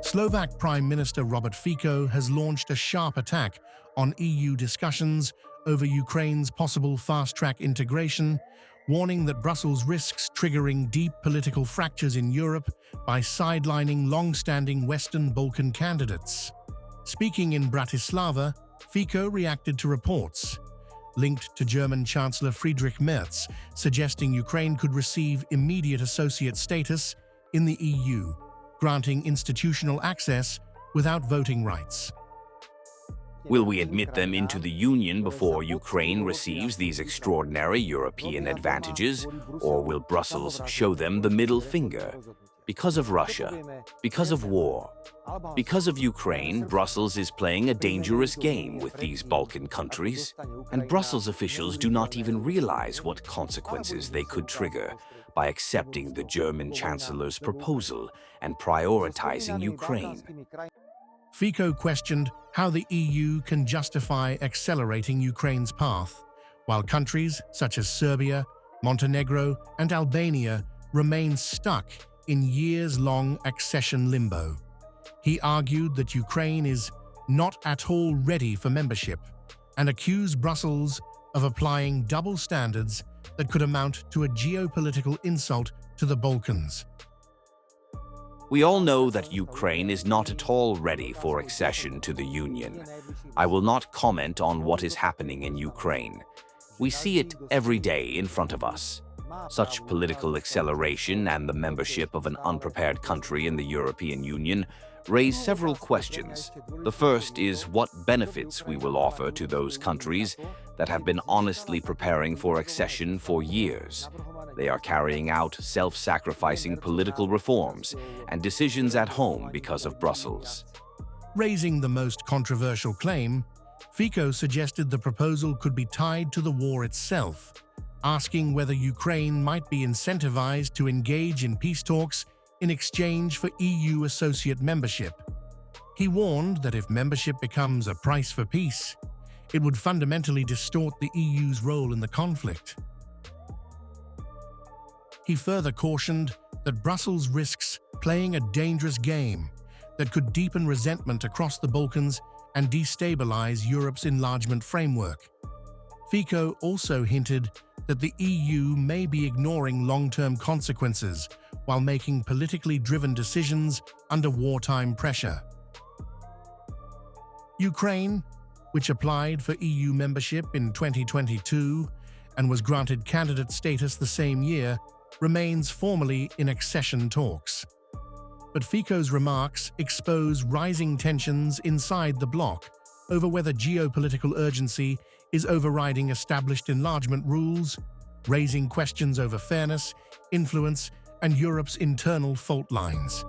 Slovak Prime Minister Robert Fico has launched a sharp attack on EU discussions over Ukraine's possible fast-track integration, warning that Brussels risks triggering deep political fractures in Europe by sidelining long-standing Western Balkan candidates. Speaking in Bratislava, Fico reacted to reports linked to German Chancellor Friedrich Merz, suggesting Ukraine could receive immediate associate status in the EU, granting institutional access without voting rights. Will we admit them into the Union before Ukraine receives these extraordinary European advantages, or will Brussels show them the middle finger? Because of Russia, because of war, because of Ukraine, Brussels is playing a dangerous game with these Balkan countries, and Brussels officials do not even realize what consequences they could trigger by accepting the German Chancellor's proposal and prioritizing Ukraine. Fico questioned how the EU can justify accelerating Ukraine's path, while countries such as Serbia, Montenegro, and Albania remain stuck in years-long accession limbo. He argued that Ukraine is not at all ready for membership and accused Brussels of applying double standards that could amount to a geopolitical insult to the Balkans. We all know that Ukraine is not at all ready for accession to the Union. I will not comment on what is happening in Ukraine. We see it every day in front of us. Such political acceleration and the membership of an unprepared country in the European Union raise several questions. The first is what benefits we will offer to those countries that have been honestly preparing for accession for years. They are carrying out self-sacrificing political reforms and decisions at home because of Brussels. Raising the most controversial claim, Fico suggested the proposal could be tied to the war itself, asking whether Ukraine might be incentivized to engage in peace talks in exchange for EU associate membership. He warned that if membership becomes a price for peace, it would fundamentally distort the EU's role in the conflict. He further cautioned that Brussels risks playing a dangerous game that could deepen resentment across the Balkans and destabilize Europe's enlargement framework. Fico also hinted that the EU may be ignoring long-term consequences while making politically driven decisions under wartime pressure. Ukraine, which applied for EU membership in 2022 and was granted candidate status the same year, remains formally in accession talks. But Fico's remarks expose rising tensions inside the bloc over whether geopolitical urgency is overriding established enlargement rules, raising questions over fairness, influence, and Europe's internal fault lines.